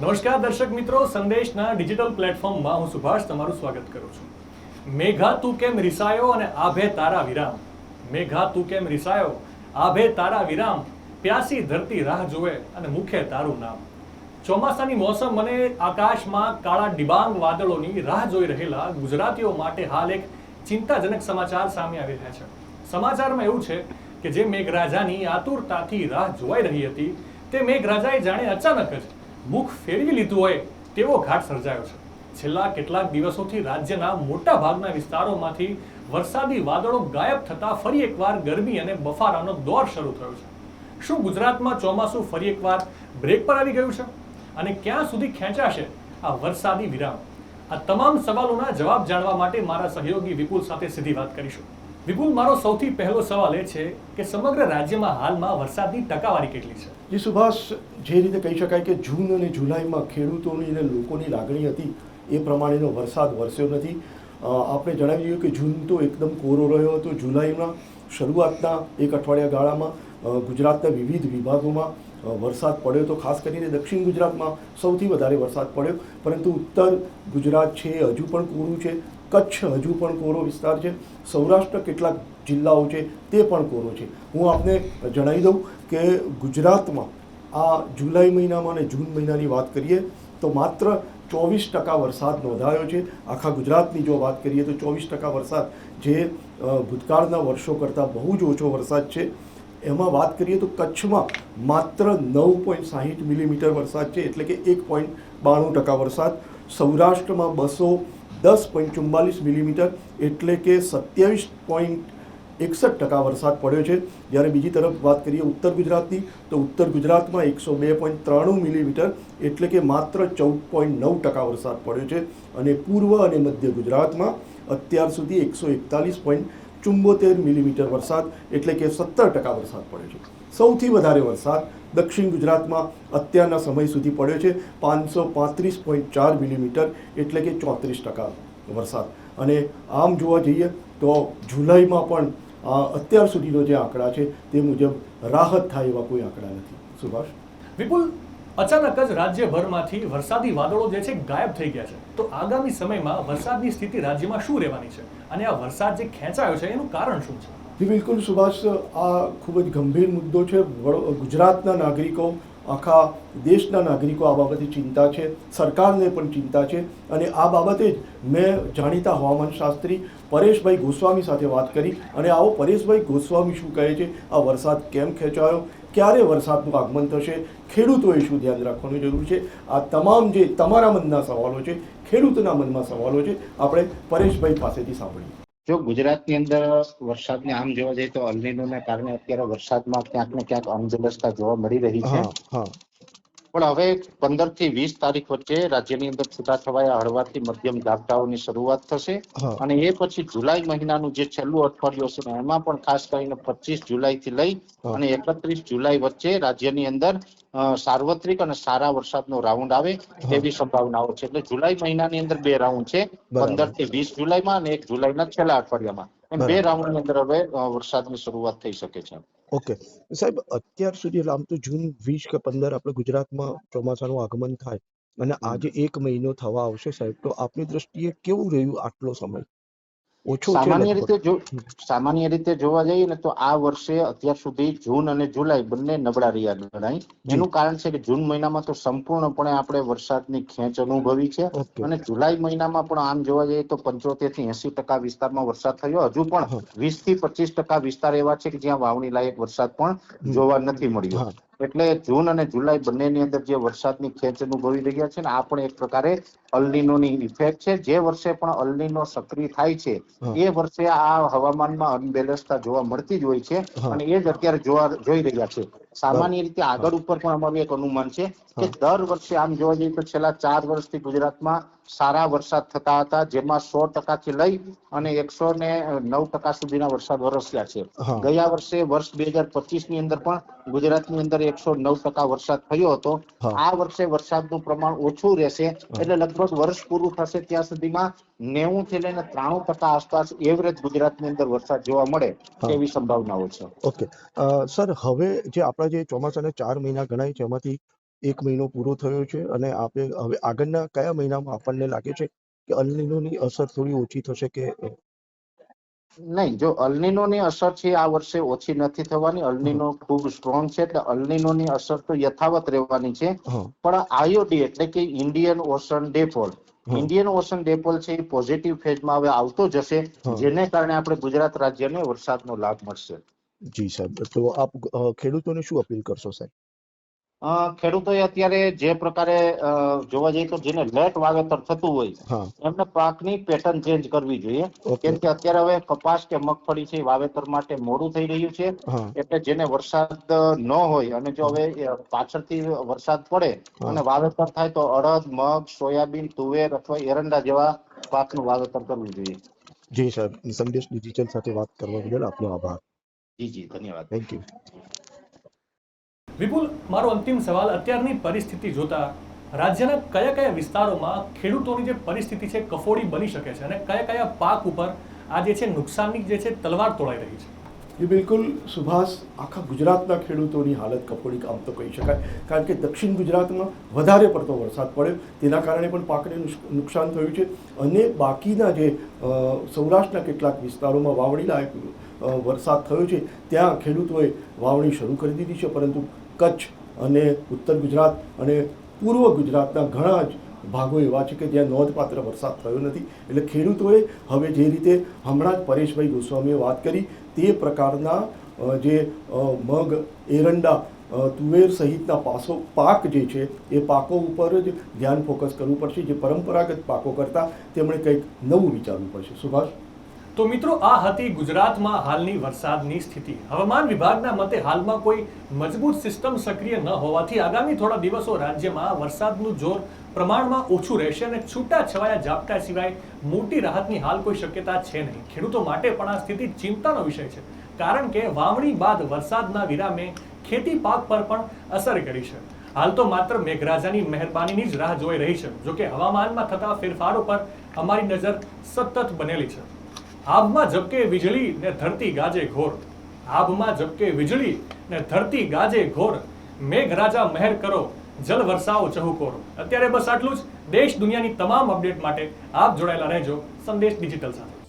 નમસ્કાર દર્શક મિત્રો, સંદેશના ડિજિટલ પ્લેટફોર્મમાં હું સુભાષ તમારું સ્વાગત કરું છું। મેઘા તું કેમ રિસાયો અને આભે તારા વિરામ, મેઘા તું કેમ રિસાયો આભે તારા વિરામ, પ્યાસી ધરતી રાહ જોવે અને મુખે તારું નામ। ચોમાસાની મોસમ અને આકાશમાં કાળા ડિબાંગ વાદળોની રાહ જોઈ રહેલા ગુજરાતીઓ માટે હાલ એક ચિંતાજનક સમાચાર સામે આવી રહ્યા છે। સમાચારમાં એવું છે કે જે મેઘરાજાની આતુરતાથી રાહ જોવાઈ રહી હતી તે મેઘરાજાએ જાણે અચાનક જ મુખ ફેરવી લીધું હોય તેવો ઘાટ સર્જાયો છે। છેલ્લા કેટલાક દિવસોથી રાજ્યના મોટા ભાગના વિસ્તારોમાંથી વરસાદી વાદળો ગાયબ થતા ફરી એકવાર ગરમી અને બફારાનો દોર શરૂ થયો છે। શું ગુજરાતમાં ચોમાસું ફરી એકવાર બ્રેક પર આવી ગયું છે અને ક્યાં સુધી ખેંચાશે આ વરસાદી વિરામ? આ તમામ સવાલોના જવાબ જાણવા માટે મારા સહયોગી વિપુલ સાથે સીધી વાત કરીશું। વિપુલ, મારો સૌથી પહેલો સવાલ એ છે કે સમગ્ર રાજ્યમાં હાલમાં વરસાદની ટકાવારી કેટલી છે? જી સુભાષ, જે રીતે કહી શકાય કે જૂન અને જુલાઈમાં ખેડૂતોની અને લોકોની લાગણી હતી એ પ્રમાણેનો વરસાદ વરસ્યો નથી। આપણે જણાવી દઈએ કે જૂન તો એકદમ કોરો રહ્યો હતો। જુલાઈમાં શરૂઆતના એક અઠવાડિયા ગાળામાં ગુજરાતના વિવિધ વિભાગોમાં વરસાદ પડ્યો તો ખાસ કરીને દક્ષિણ ગુજરાતમાં સૌથી વધારે વરસાદ પડ્યો, પરંતુ ઉત્તર ગુજરાત છે હજુ પણ કોરું છે, કચ્છ હજુ પણ કોરો વિસ્તાર છે, સૌરાષ્ટ્ર કેટલાક જિલ્લાઓ છે તે પણ કોરો છે। હું આપને જણાવી દઉં કે ગુજરાતમાં આ જુલાઈ મહિનામાં અને જૂન મહિનાની વાત કરીએ તો માત્ર 24% વરસાદ નોંધાયો છે। આખા ગુજરાતની જો વાત કરીએ તો 24% વરસાદ, જે ભૂતકાળના વર્ષો કરતાં બહુ જ ઓછો વરસાદ છે। એમાં વાત કરીએ તો કચ્છમાં માત્ર 9.60 મિલીમીટર વરસાદ છે, એટલે કે 1.92% વરસાદ। સૌરાષ્ટ્રમાં 210.44 મિલીમીટર એટલે કે 27.61% વરસાદ પડ્યો છે। જ્યારે બીજી તરફ વાત કરીએ ઉત્તર ગુજરાતની તો ઉત્તર ગુજરાતમાં 102.93 મિલીમીટર એટલે કે માત્ર 14.9% વરસાદ પડ્યો છે। અને પૂર્વ અને મધ્ય ગુજરાતમાં અત્યાર સુધી 141.74 મિલીમીટર વરસાદ એટલે કે 17% વરસાદ પડ્યો છે। સૌથી વધારે વરસાદ દક્ષિણ ગુજરાતમાં અત્યારના સમય સુધી પડ્યો છે, 535.4 મિલીમીટર એટલે કે 34% વરસાદ। અને આમ જોવા જઈએ તો જુલાઈમાં પણ અત્યાર સુધીનો જે આંકડા છે તે મુજબ રાહત થાય એવા કોઈ આંકડા નથી। સુભાષ, વિપુલ, અચાનક જ રાજ્યભરમાંથી વરસાદી વાદળો જે છે ગાયબ થઈ ગયા છે, તો આગામી સમયમાં વરસાદની સ્થિતિ રાજ્યમાં શું રહેવાની છે અને આ વરસાદ જે ખેંચાયો છે એનું કારણ શું છે? જી બિલકુલ સુભાષ, આ ખૂબ જ ગંભીર મુદ્દો છે। ગુજરાતના નાગરિકો, આખા દેશના નાગરિકો આ બાબતે ચિંતા છે, સરકારને પણ ચિંતા છે। અને આ બાબતે જ મેં જાણીતા હવામાનશાસ્ત્રી પરેશભાઈ ગોસ્વામી સાથે વાત કરી અને આવો પરેશભાઈ ગોસ્વામી શું કહે છે, આ વરસાદ કેમ ખેંચાયો, ક્યારે વરસાદનું આગમન થશે, ખેડૂતોએ શું ધ્યાન રાખવાની જરૂર છે, આ તમામ જે તમારા મનના સવાલો છે, ખેડૂતના મનમાં સવાલો છે, આપણે પરેશભાઈ પાસેથી સાંભળીએ। જો ગુજરાતની અંદર વરસાદને આમ જોવા જઈએ તો અલનીનોને કારણે અત્યારે વરસાદમાં ક્યાંક ને ક્યાંક અનિયમિતતા જોવા મળી રહી છે, પણ હવે 15 થી 20 તારીખ વચ્ચે રાજ્યની અંદર છૂટાછવાયા હળવાથી મધ્યમ ઝાપટાઓની શરૂઆત થશે અને એ પછી જુલાઈ મહિનાનું જે છેલ્લું અઠવાડિયું હશે એમાં પણ ખાસ કરીને 25 જુલાઈ થી લઈ અને 31 જુલાઈ વચ્ચે રાજ્યની અંદર સાર્વત્રિક અને સારા વરસાદનો રાઉન્ડ આવે તેવી સંભાવનાઓ છે। એટલે જુલાઈ મહિનાની અંદર 2 રાઉન્ડ છે, 15 થી 20 જુલાઈમાં અને 1 જુલાઈના છેલ્લા અઠવાડિયામાં, એમ 2 રાઉન્ડની અંદર હવે વરસાદની શરૂઆત થઈ શકે છે। ઓકે સાહેબ, અત્યાર સુધી આમ તો જૂન 20 કે 15 આપણે ગુજરાતમાં ચોમાસાનું આગમન થાય અને આજે 1 મહિનો થવા આવશે સાહેબ, તો આપની દ્રષ્ટિએ કેવું રહ્યું આટલો સમય? ઓછો છે સામાન્ય રીતે જોવા જઈએ ને તો આ વર્ષે અત્યાર સુધી જૂન અને જુલાઈ બંને નબળા રહ્યા ગણાય। એનું કારણ છે કે જૂન મહિનામાં તો સંપૂર્ણપણે આપણે વરસાદની ખેંચ અનુભવી છે અને જુલાઈ મહિનામાં પણ આમ જોવા જઈએ તો 75 થી 80% વિસ્તારમાં વરસાદ થયો। હજુ પણ 20 થી 25% વિસ્તાર એવા છે કે જ્યાં વાવણી લાયક વરસાદ પણ જોવા નથી મળ્યો। એટલે જૂન અને જુલાઈ બંનેની અંદર જે વરસાદની ખેંચ અનુભવી રહ્યા છે ને આ પણ એક પ્રકારે અલનીનોની ઇફેક્ટ છે। જે વર્ષે પણ અલનીનો સક્રિય થાય છે એ વર્ષે આ હવામાનમાં અનબેલેન્સતા જોવા મળતી જ હોય છે અને એ જ અત્યારે જોઈ રહ્યા છે। સામાન્ય રીતે આગળ ઉપર પણ અમારું એક અનુમાન છે કે દર વર્ષે આમ જોવા જઈએ તો છેલ્લા 4 વર્ષથી ગુજરાતમાં સારા વરસાદ થતા હતા, જેમાં 100% થી લઈ અને 109% સુધીના વરસાદ વરસ્યા છે। ગયા વર્ષે વર્ષ 2025 ની અંદર પણ ગુજરાતની અંદર 109% વરસાદ થયો હતો। આ વર્ષે વરસાદનું પ્રમાણ ઓછું રહેશે, એટલે લગભગ વર્ષ પૂરું થશે ત્યાં સુધીમાં 90 થી લઈને 93% આસપાસ એવરેજ ગુજરાતની અંદર વરસાદ જોવા મળે તેવી સંભાવનાઓ છે। ઓકે સર, હવે જે આપણા જે ચોમાસાના 4 મહિના ગણાય છે એમાંથી એક મહિનો પૂરો થયો છે અને આપણે હવે આગળના કયા મહિનામાં આપણને લાગે છે કે અલ નીનોની અસર થોડી ઓછી થશે કે નહીં, જો અલનીનોની અસર છે આ વર્ષે ઓછી નથી થવાની. અલનીનો ખૂબ સ્ટ્રોંગ છે, એટલે અલનીનોની અસર તો યથાવત રહેવાની છે. હા પણ આઈઓડી એટલે કે ઇન્ડિયન ઓશન ડેપોલ, ઇન્ડિયન ઓશન ડેપોલ છે એ પોઝિટિવ ફેઝમાં હવે આવતો જશે, જેને કારણે આપણે ગુજરાત રાજ્યને વરસાદનો લાભ મળશે. જી સાહેબ, તો આપ ખેડૂતોને શું અપીલ કરશો સાહેબ? ખેડૂતોએ અત્યારે જે પ્રકારે જોવા જઈએ તો જેને લેટ વાવેતર થતું હોય હા એમને પાકની પેટર્ન ચેન્જ કરવી જોઈએ. ઓકે કેમ કે અત્યારે હવે કપાસ કે મગફળી છે એ વાવેતર માટે મોડું થઈ રહ્યું છે. હા એટલે જેને વરસાદ ન હોય અને જો હવે પાછળથી વરસાદ પડે અને વાવેતર થાય તો અડદ, મગ, સોયાબીન, તુવેર અથવા એરંડા જેવા પાકનું વાવેતર કરવું જોઈએ. જી સાહેબ, સંદેશ ડિજિટલ સાથે વાત કરવા બદલ આપનો આભાર. જી ધન્યવાદ. Thank you. વિપુલ, મારો અંતિમ સવાલ, અત્યારની પરિસ્થિતિ જોતા રાજ્યના કયા કયા વિસ્તારોમાં ખેડૂતોની જે પરિસ્થિતિ છે કફોડી બની શકે છે અને કયા કયા પાક ઉપર આ જે છે નુકસાનની જે છે તલવાર તોડાઈ રહી છે? એ બિલકુલ સુભાષ, આખા ગુજરાતના ખેડૂતોની હાલત કફોડી આમ તો કહી શકાય, કારણ કે દક્ષિણ ગુજરાતમાં વધારે પડતો વરસાદ પડ્યો, તેના કારણે પણ પાકને નુકસાન થયું છે. અને બાકીના જે સૌરાષ્ટ્રના કેટલાક વિસ્તારોમાં વાવણી લાયક વરસાદ થયો છે ત્યાં ખેડૂતોએ વાવણી શરૂ કરી દીધી છે, પરંતુ કચ્છ અને ઉત્તર ગુજરાત અને પૂર્વ ગુજરાતના ઘણા જ ભાગો એવા છે કે જ્યાં નોંધપાત્ર વરસાદ થયો નથી. એટલે ખેડૂતોએ હવે જે રીતે હમણાં જ પરેશભાઈ ગોસ્વામીએ વાત કરી તે પ્રકારના જે મગ, એરંડા, તુવેર સહિતના પાક જે છે એ પાકો ઉપર જ ધ્યાન ફોકસ કરવું પડશે. જે પરંપરાગત પાકો કરતાં તેમણે કંઈક નવું વિચારવું પડશે. સુભાષ? તો મિત્રો, આ હતી ગુજરાતમાં હાલની વરસાદની સ્થિતિ. હવામાન વિભાગના મતે હાલમાં કોઈ મજબૂત સિસ્ટમ સક્રિય ન હોવાથી આગામી થોડા દિવસો રાજ્યમાં વરસાદનું જોર પ્રમાણમાં ઓછું રહેશે અને છૂટા છવાયા ઝાપટા સિવાય મોટી રાહતની હાલ કોઈ શક્યતા છે નહીં. ખેડૂતો માટે પણ આ સ્થિતિ ચિંતાનો વિષય છે, કારણ કે વાવણી બાદ વરસાદના વિરામે ખેતી પાક પર પણ અસર કરી છે. હાલ તો માત્ર મેઘરાજાની મહેરબાનીની જ રાહ જોઈ રહી છે. જોકે હવામાનમાં થતા ફેરફારો પર અમારી નજર સતત બનેલી છે. આભમાં ઝબકે વીજળી ને ધરતી ગાજે ઘોર, આભમાં ઝબકે વીજળી ને ધરતી ગાજે ઘોર, મેઘરાજા મહેર કરો, જલ વરસાવો ચહુકોર. અત્યારે બસ આટલું જ. દેશ દુનિયાની તમામ અપડેટ માટે આપ જોડાયેલા રહેજો સંદેશ ડિજિટલ સાથે.